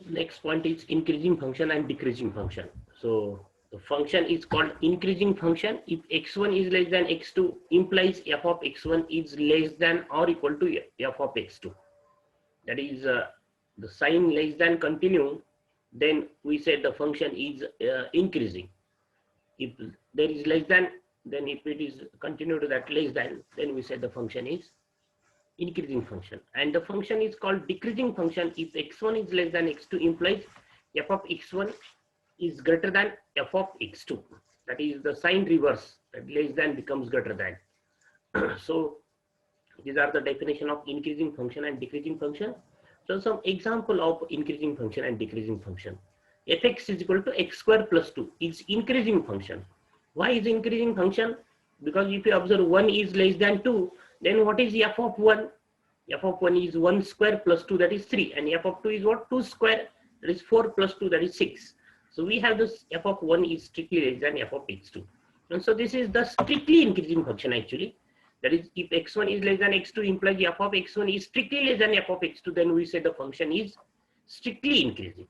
Next point is increasing function and decreasing function. So the function is called increasing function if x1 is less than x2 implies f of x1 is less than or equal to f of x2. That is the sign less than continue, then we say the function is increasing. If there is less than, then if it is continue to that less than, then we say the function is increasing function. And the function is called decreasing function if x1 is less than x2 implies f of x1 is greater than f of x2. That is the sign reverse, that less than becomes greater than. So these are the definition of increasing function and decreasing function. So some example of increasing function and decreasing function. Fx is equal to x square plus 2 is increasing function. Why is increasing function? Because if you observe 1 is less than 2, then what is f of 1? F of 1 is 1 square plus 2, that is 3. And f of 2 is what? 2 square, that is 4 plus 2, that is 6. So we have this f of 1 is strictly less than f of x2. And so this is the strictly increasing function actually. That is, if x1 is less than x2 implies f of x1 is strictly less than f of x2, then we say the function is strictly increasing.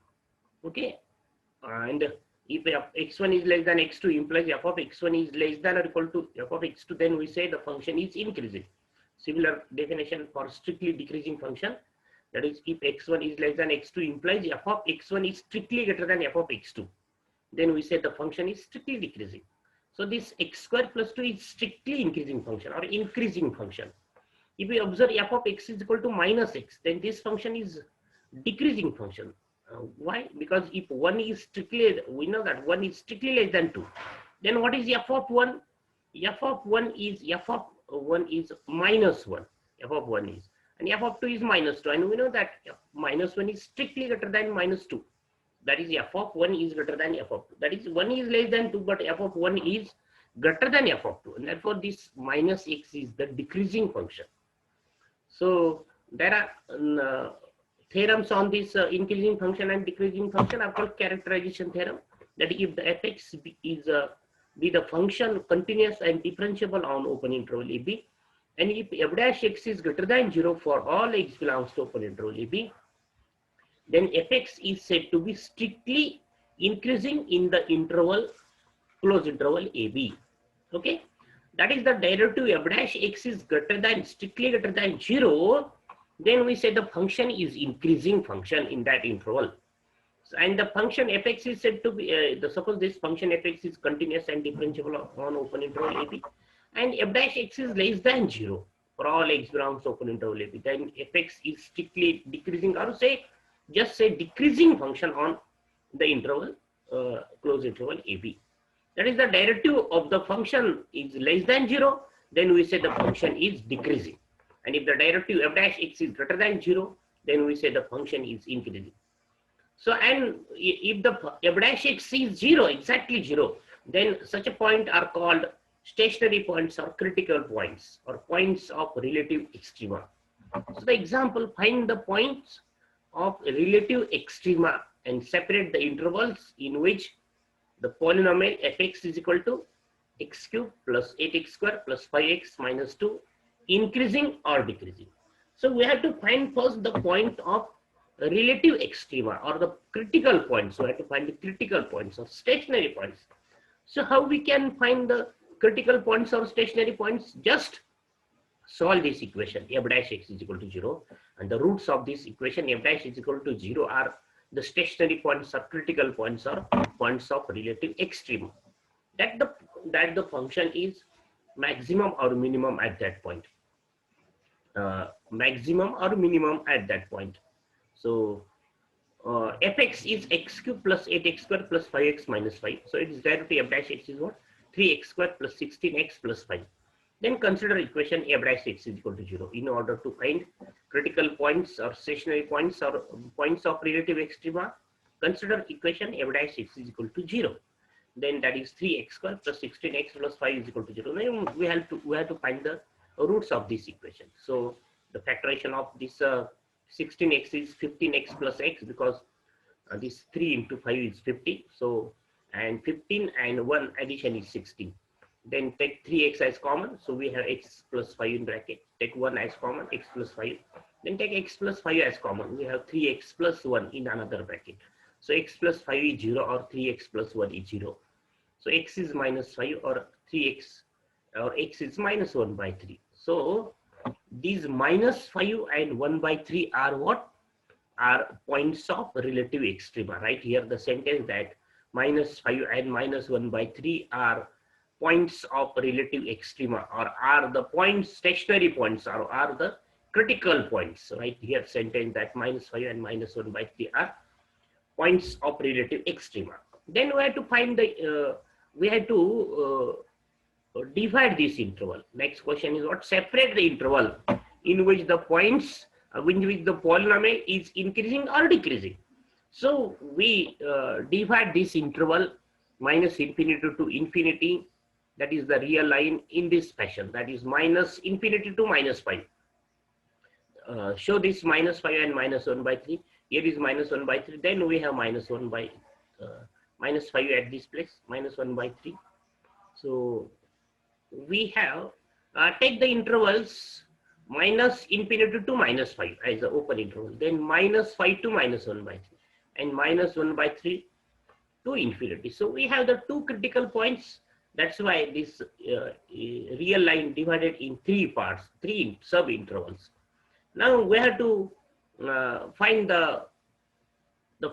Okay. And if x1 is less than x2 implies f of x1 is less than or equal to f of x2, then we say the function is increasing. Similar definition for strictly decreasing function. That is, if x1 is less than x2 implies f of x1 is strictly greater than f of x2, then we say the function is strictly decreasing. So this x square plus 2 is strictly increasing function or increasing function. If we observe f of x is equal to minus x, then this function is decreasing function. Why? Because if 1 is strictly, we know that 1 is strictly less than 2. Then what is f of 1? F of 1 is minus 1. F of 1 is. And f of 2 is minus 2. And we know that minus 1 is strictly greater than minus 2. That is f of 1 is greater than f of 2. That is 1 is less than 2, but f of 1 is greater than f of 2. And therefore this minus x is the decreasing function. So there are theorems on this increasing function and decreasing function are called characterization theorem. That if the fx is be the function continuous and differentiable on open interval AB, and if f dash x is greater than 0 for all x belongs to open interval AB, then fx is said to be strictly increasing in the interval, closed interval AB. Okay, that is the derivative f dash x is greater than, strictly greater than 0, then we say the function is increasing function in that interval. And the function fx is said to be, suppose this function fx is continuous and differentiable on open interval AB, and f dash x is less than 0 for all x belongs to open interval AB, then fx is strictly decreasing, or say, just say decreasing function on the interval, closed interval AB. That is the derivative of the function is less than 0, then we say the function is decreasing. And if the derivative f dash x is greater than 0, then we say the function is increasing. So, and if the f dash x is 0, exactly 0, then such a point are called stationary points or critical points or points of relative extrema. So the example, find the points of relative extrema and separate the intervals in which the polynomial fx is equal to x cube plus 8x square plus 5x minus 2 increasing or decreasing. So we have to find first the point of relative extrema or the critical points. So we have to find the critical points or stationary points. So how we can find the critical points or stationary points? Just solve this equation f dash x is equal to 0, and the roots of this equation f dash is equal to 0 are the stationary points or critical points or points of relative extrema. That the function is maximum or minimum at that point. Maximum or minimum at that point. So fx is x cube plus 8x square plus 5x minus 5. So its derivative f dash x is what? 3x square plus 16x plus 5. Then consider equation f dash x is equal to 0 in order to find critical points or stationary points or points of relative extrema. Consider equation f dash x is equal to 0. Then that is 3x square plus 16x plus 5 is equal to 0. Then we have to find the roots of this equation. So the factorization of this 16x is 15x plus x, because this 3 into 5 is 50. So, and 15 and 1 addition is 16. Then take 3x as common. So we have x plus 5 in bracket. Take 1 as common, x plus 5. Then take x plus 5 as common. We have 3x plus 1 in another bracket. So x plus 5 is 0 or 3x plus 1 is 0. So x is minus 5 or 3x or x is minus 1 by 3. So these minus 5 and 1 by 3 are what? Are points of relative extrema. Right here the sentence that minus 5 and minus 1 by 3 are points of relative extrema, or are the points, stationary points, or are the critical points. Right here sentence that minus 5 and minus 1 by 3 are points of relative extrema. Then we have to find the we have to divide this interval. Next question is what? Separate the interval in which the points in which the polynomial is increasing or decreasing. So we divide this interval minus infinity to infinity, that is the real line, in this fashion, that is minus infinity to minus 5. Show this minus 5 and minus 1 by 3. Here is minus 1 by 3. Then we have minus 1 by minus 5 at this place, minus 1 by 3. So we have take the intervals minus infinity to minus 5 as the open interval, then minus 5 to minus 1 by 3, and minus 1 by 3 to infinity. So we have the two critical points. That's why this real line divided in three parts, three sub intervals. Now we have to find the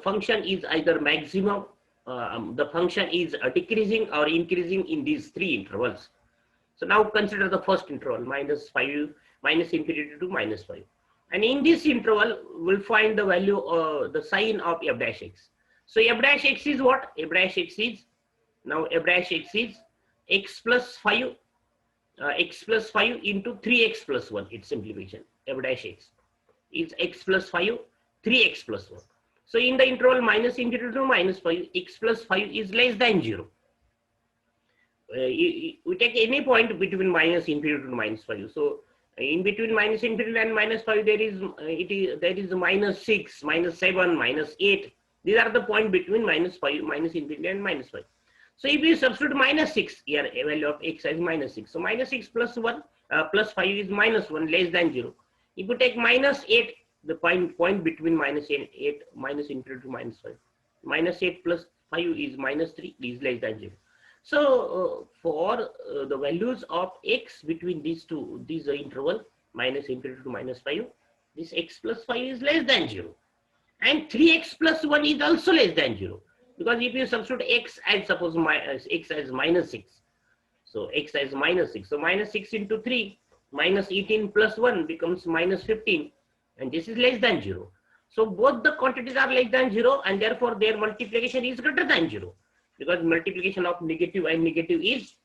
function is either maximum, the function is decreasing or increasing in these three intervals. So now consider the first interval, minus 5, minus infinity to minus 5. And in this interval, we'll find the value, the sign of f dash x. So f dash x is what? F dash x is, now f dash x is x plus 5, x plus 5 into 3x plus 1. It's simplification. F dash x is x plus 5, 3x plus 1. So in the interval minus infinity to minus 5, x plus 5 is less than 0. We take any point between minus infinity to minus 5. So in between minus infinity and minus 5, there is minus 6, minus 7, minus 8. These are the point between minus 5, minus infinity and minus 5. So if you substitute minus 6 here, a value of x as minus 6. So minus 6 plus 1 plus 5 is minus 1, less than 0. If you take minus 8, the point between minus 8, minus infinity to minus 5. Minus 8 plus 5 is minus 3, is less than 0. So for the values of x between these two, these interval minus infinity to minus 5, this x plus 5 is less than 0. And 3x plus 1 is also less than 0. Because if you substitute x as, suppose x as minus 6. So x as minus 6. So minus 6 into 3, minus 18 plus 1 becomes minus 15. And this is less than 0. So both the quantities are less than 0, and therefore their multiplication is greater than 0. Because multiplication of negative and negative is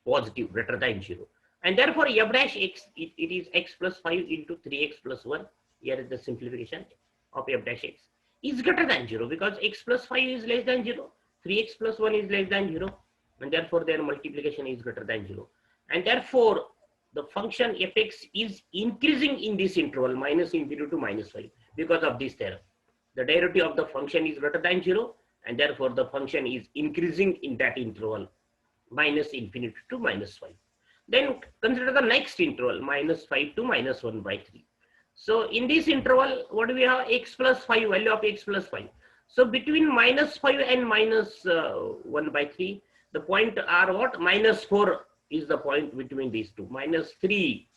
positive, greater than 0. And therefore f dash x, it is x plus 5 into 3x plus 1. Here is the simplification of f dash x is greater than 0, because x plus 5 is less than 0, 3x plus 1 is less than 0, and therefore their multiplication is greater than 0. And therefore the function fx is increasing in this interval minus infinity to minus 5 because of this theorem. The derivative of the function is greater than 0, and therefore the function is increasing in that interval minus infinity to minus 5. Then consider the next interval, minus 5 to minus 1 by 3. So in this interval, what do we have? X plus 5, value of x plus 5. So between minus 5 and minus 1 by 3, the point are what? Minus 4 is the point between these two. Minus 3,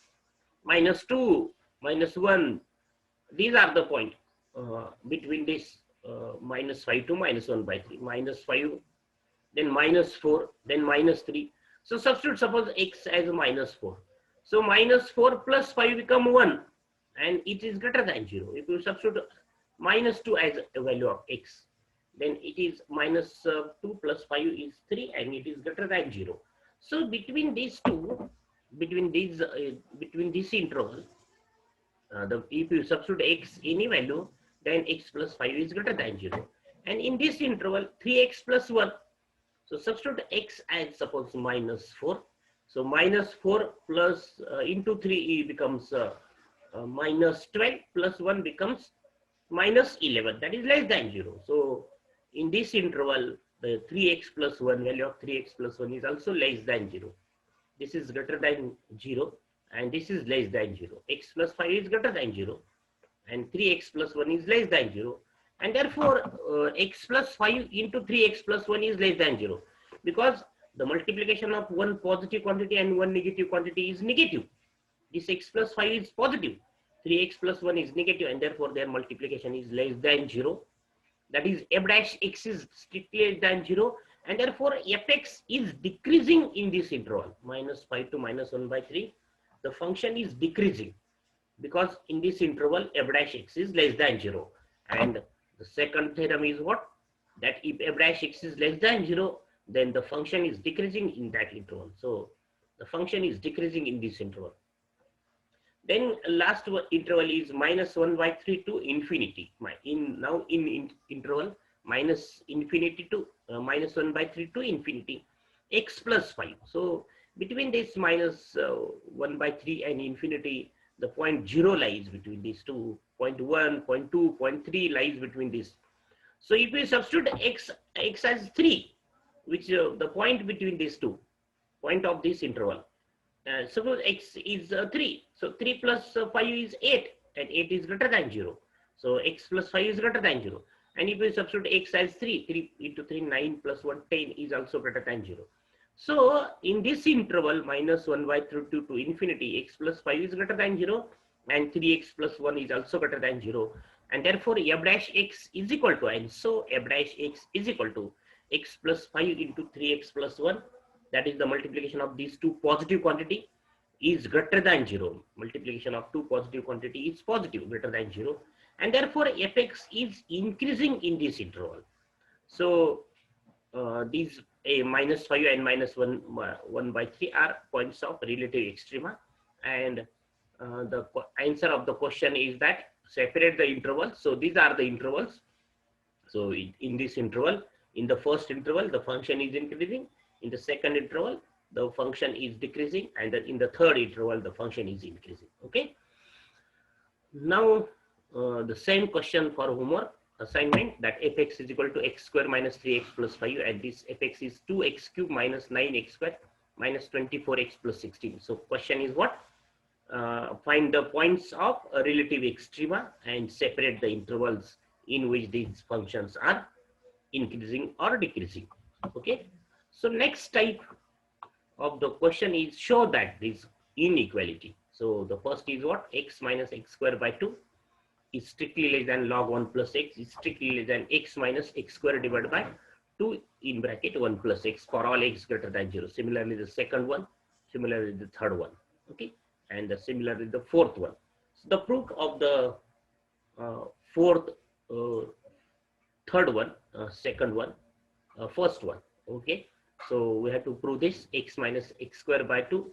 minus 2, minus 1. These are the point between this minus 5 to minus 1 by 3. Minus 5, then minus 4, then minus 3. So substitute, suppose x as minus 4. So minus 4 plus 5 become 1, and it is greater than 0. If you substitute minus 2 as a value of x, then it is minus 2 plus 5 is 3, and it is greater than 0. So between these two, between this interval, if you substitute x any value, then x plus 5 is greater than 0. And in this interval, 3x plus 1. So substitute x as, suppose, minus 4. So minus 4 plus into 3 becomes minus 12 plus 1 becomes minus 11. That is less than 0. So in this interval, the 3x plus 1, value of 3x plus 1 is also less than 0. This is greater than 0. and this is less than 0. X plus 5 is greater than 0, and 3x plus 1 is less than 0, and therefore x plus 5 into 3x plus 1 is less than 0, because the multiplication of one positive quantity and one negative quantity is negative. This x plus 5 is positive, 3x plus 1 is negative, and therefore their multiplication is less than 0. That is, f dash x is strictly less than 0, and therefore fx is decreasing in this interval, minus 5 to minus 1 by 3. The function is decreasing because in this interval f dash x is less than 0. And the second theorem is what? That if f dash x is less than 0, then the function is decreasing in that interval. So the function is decreasing in this interval. Then last interval is minus 1 by 3 to infinity. Now in interval minus infinity to minus 1 by 3 to infinity, x plus 5. So between this minus 1 by 3 and infinity, the point 0 lies between these two. Point 1, point 2, point 3 lies between this. So if we substitute x as 3, which the point between these two, point of this interval, suppose x is 3. So 3 plus 5 is 8, and 8 is greater than 0. So x plus 5 is greater than 0. And if we substitute x as 3, 3 into 3, 9 plus 1, 10 is also greater than 0. So in this interval, minus 1 by 3 to infinity, x plus 5 is greater than 0, and 3x plus 1 is also greater than 0. And therefore, f dash x is equal to, and so f dash x is equal to x plus 5 into 3x plus 1. That is the multiplication of these two positive quantity is greater than 0. Multiplication of two positive quantity is positive, greater than 0. And therefore, fx is increasing in this interval. So these minus 5 and minus 1 by 3 are points of relative extrema. And the answer of the question is that separate the intervals. So these are the intervals. So in this interval, in the first interval, the function is increasing. In the second interval, the function is decreasing, and in the third interval, the function is increasing. Okay. Now, the same question for homework assignment, that fx is equal to x square minus 3x plus 5, and this fx is 2x cube minus 9x square minus 24x plus 16. So question is what? Find the points of relative extrema and separate the intervals in which these functions are increasing or decreasing. Okay. So next type of the question is show that this inequality. So the first is what? X minus x square by 2 is strictly less than log 1 plus x is strictly less than x minus x square divided by 2 in bracket 1 plus x for all x greater than 0. Similarly, the second one, similarly the third one. Okay. And similarly the fourth one. So the proof of the fourth, third one, second one, first one. Okay. So we have to prove this. X minus x square by 2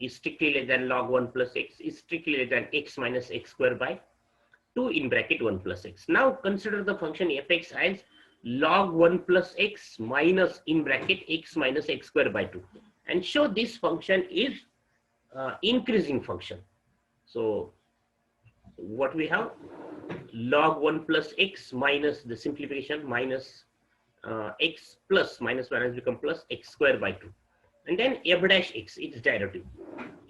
is strictly less than log 1 plus x is strictly less than x minus x square by 2 in bracket 1 plus x. Now consider the function fx as log 1 plus x minus in bracket x minus x square by 2, and show this function is increasing function. So what we have, log 1 plus x minus the simplification minus x plus minus 1 has become plus x square by 2, and then f dash x, its derivative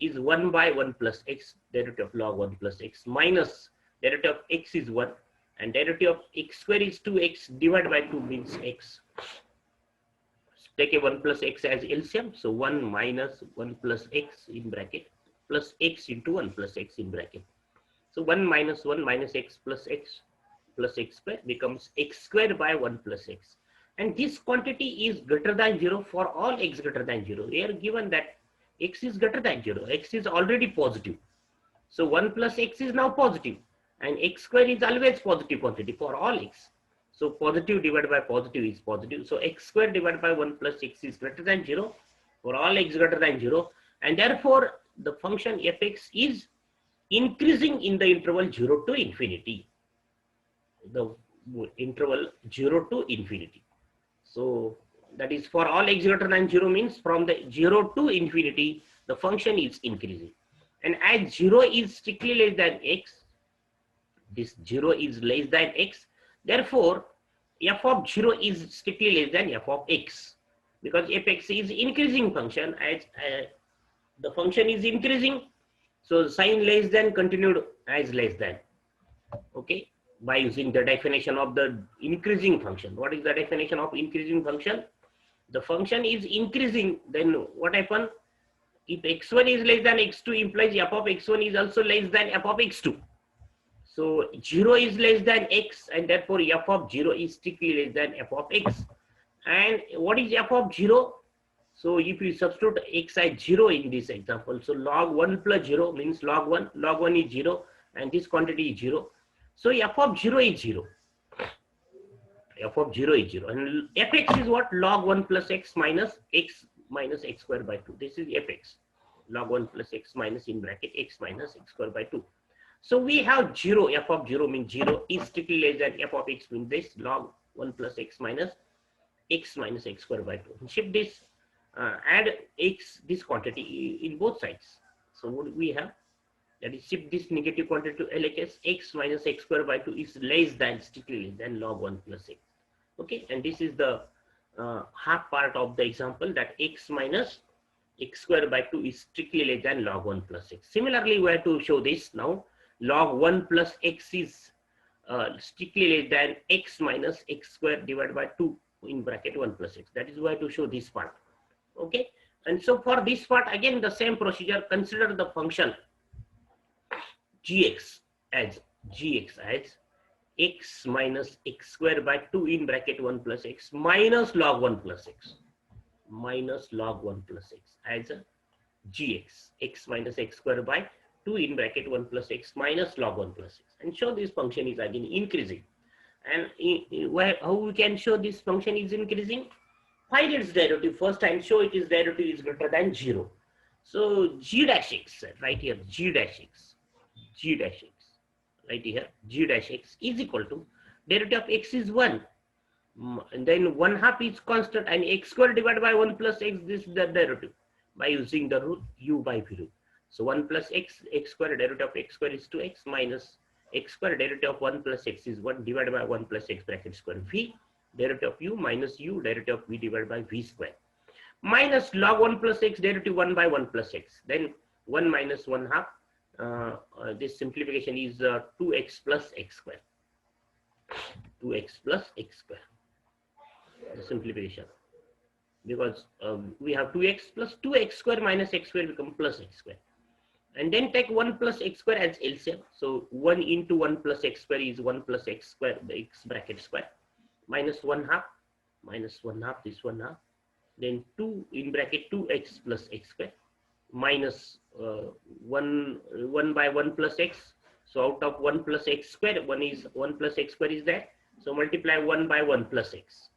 is 1 by 1 plus x, derivative of log 1 plus x minus derivative of x is 1, and derivative of x square is 2x divided by 2 means x. Take a 1 plus x as LCM. So 1 minus 1 plus x in bracket plus x into 1 plus x in bracket. So 1 minus x plus x square becomes x square by 1 plus x. And this quantity is greater than 0 for all x greater than 0. We are given that x is greater than 0. X is already positive. So 1 plus x is now positive. And x square is always positive quantity for all x. So positive divided by positive is positive. So x square divided by 1 plus x is greater than 0 for all x greater than 0. And therefore, the function fx is increasing in the interval 0 to infinity. The interval 0 to infinity. So that is for all x greater than 0 means from the 0 to infinity, the function is increasing. And as 0 is strictly less than x, this 0 is less than x, therefore f of 0 is strictly less than f of x, because fx is increasing function. As the function is increasing, So sign less than continued as less than. Okay, by using the definition of the increasing function. What is the definition of increasing function? The function is increasing, then what happen? If x1 is less than x2 implies f of x1 is also less than f of x2. So 0 is less than x, and therefore f of 0 is strictly less than f of x. And what is f of 0? So if you substitute x as 0 in this example, so log 1 plus 0 means log 1 is 0, and this quantity is 0. So f of 0 is 0. F of 0 is 0. And fx is what? Log 1 plus x minus x square by 2. This is fx. Log 1 plus x minus in bracket x minus x square by 2. So we have 0. F of 0 means 0 is strictly less than f of x means this log 1 plus x minus x square by 2. Shift this, add x, this quantity in both sides. So what we have? That is, shift this negative quantity to LHS. X minus x square by 2 is less than, strictly less than log 1 plus x. Okay, and this is the half part of the example, that x minus x square by 2 is strictly less than log 1 plus x. Similarly, we have to show this now. Log 1 plus x is strictly less than x minus x square divided by 2 in bracket 1 plus x. That is why to show this part. Okay, and so for this part, again the same procedure. Consider the function gx as x minus x square by 2 in bracket 1 plus x minus log 1 plus x as a gx, x minus x square by 2 in bracket 1 plus x minus log 1 plus x, and show this function is again increasing. And how we can show this function is increasing? Find its derivative first and show its derivative is greater than 0. So g dash x, right here, g dash x right here, g dash x is equal to derivative of x is 1, and then 1/2 is constant, and x square divided by 1 plus x, this is the derivative by using the rule u by v rule. So 1 plus x square, derivative of x square is 2x, minus x square, derivative of 1 plus x is 1 divided by 1 plus x bracket square v, derivative of u minus u, derivative of v divided by v square, minus log 1 plus x, derivative 1 by 1 plus x, then 1 minus 1/2. This simplification is 2x plus x square. 2x plus x square. The simplification, because we have 2x plus 2x square minus x square become plus x square. And then take 1 plus x square as LCM. So 1 into 1 plus x square is 1 plus x square, the x bracket square, minus 1/2, this 1/2. Then 2 in bracket 2x plus x square, minus 1 by 1 plus x. So out of 1 plus x square, 1 plus x square is there. So multiply 1 by 1 plus x.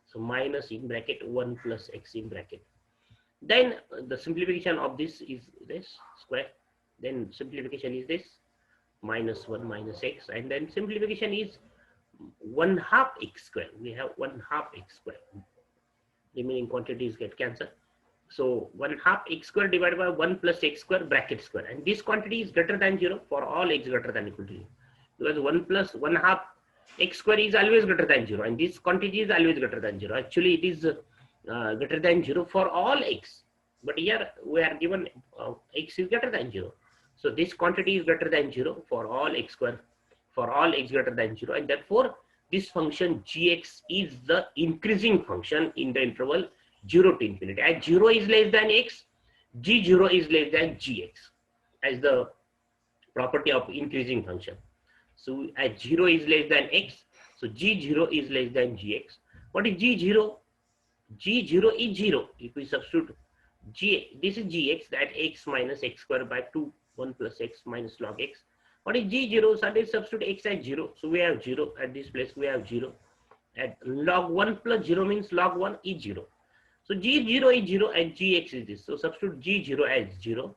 So minus in bracket 1 plus x in bracket. Then the simplification of this is this square. Then simplification is this minus 1 minus x. And then simplification is 1/2 x square. We have 1/2 x square. Remaining quantities get cancelled. So 1/2 x square divided by 1 plus x square bracket square. And this quantity is greater than 0 for all x greater than equal to 0. Because 1 plus 1/2 x square is always greater than 0. And this quantity is always greater than 0. Actually, it is greater than 0 for all x. But here we are given x is greater than 0. So this quantity is greater than 0 for all x square, for all x greater than 0. And therefore, this function gx is the increasing function in the interval 0 to infinity. As 0 is less than x, g0 is less than gx as the property of increasing function. So as 0 is less than x, so g0 is less than gx. What is g0? g0 is 0. If we substitute g, this is gx, that x minus x square by 2, 1 plus x minus log x. What is g0? So let's substitute x as 0. So we have 0 at this place, we have 0. At log 1 plus 0 means log 1 is 0. So g0 is 0 and gx is this. So substitute g0 as 0,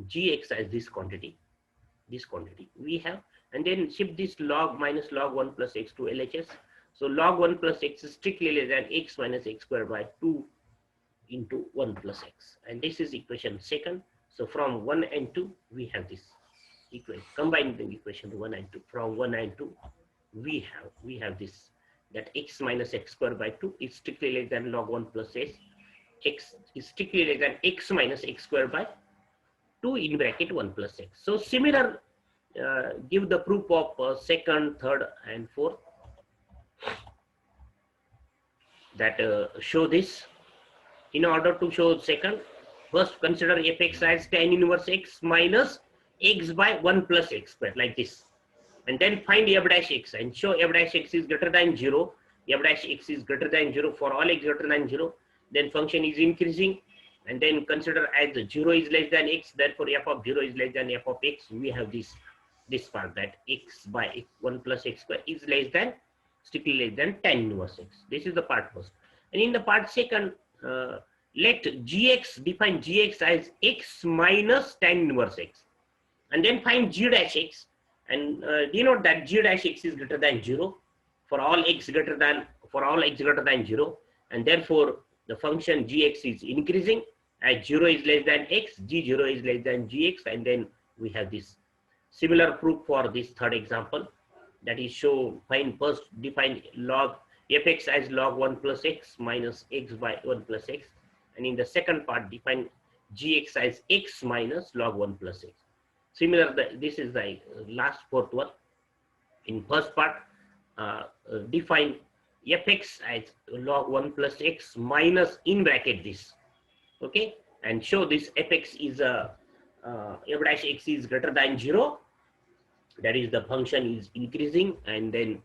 gx as this quantity we have, and then shift this log minus log 1 plus x to LHS. So log 1 plus x is strictly less than x minus x square by 2 into 1 plus x. And this is equation second. So from 1 and 2, we have this equation. Combine the equation 1 and 2. From 1 and 2, we have this, that x minus x square by 2 is strictly less than log 1 plus x. X is strictly less than x minus x square by 2 in bracket 1 plus x. So similar, give the proof of second, third, and fourth that show this. In order to show second, first consider fx as tan inverse x minus x by 1 plus x square, like this. And then find f dash x and show f dash x is greater than 0. F dash x is greater than 0 for all x greater than 0. Then function is increasing. And then consider as 0 is less than x, therefore f of 0 is less than f of x. We have this part that x by 1 plus x square is less than, strictly less than tan inverse x. This is the part first. And in the part second, let gx, define gx as x minus tan inverse x. And then find g dash x and denote that g dash x is greater than 0 for all x greater than 0, and therefore the function gx is increasing as 0 is less than x, g0 is less than gx, and then we have this similar proof for this third example, that is show, find first, define log fx as log 1 plus x minus x by 1 plus x, and in the second part define gx as x minus log 1 plus x. Similar, this is the last fourth one. In first part, define fx as log 1 plus x minus in bracket this, okay, and show this fx is f dash x is greater than 0, that is the function is increasing, and then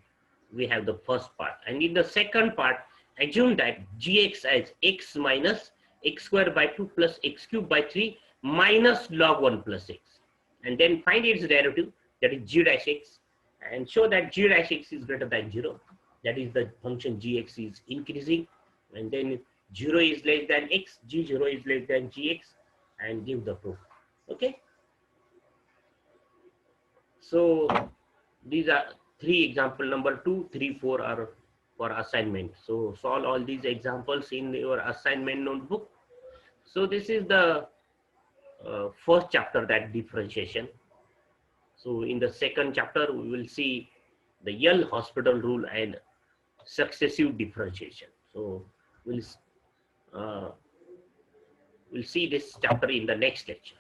we have the first part. And in the second part, assume that gx as x minus x square by 2 plus x cube by 3 minus log 1 plus x, and then find its derivative, that is g dash x, and show that g dash x is greater than 0, that is the function gx is increasing, and then 0 is less than x, g0 is less than gx, and give the proof. Okay, so these are three example, number 2, 3, 4 are for assignment. So solve all these examples in your assignment notebook. So this is the first chapter, that differentiation. So in the second chapter, we will see the L'Hospital rule and successive differentiation. So we'll see this chapter in the next lecture.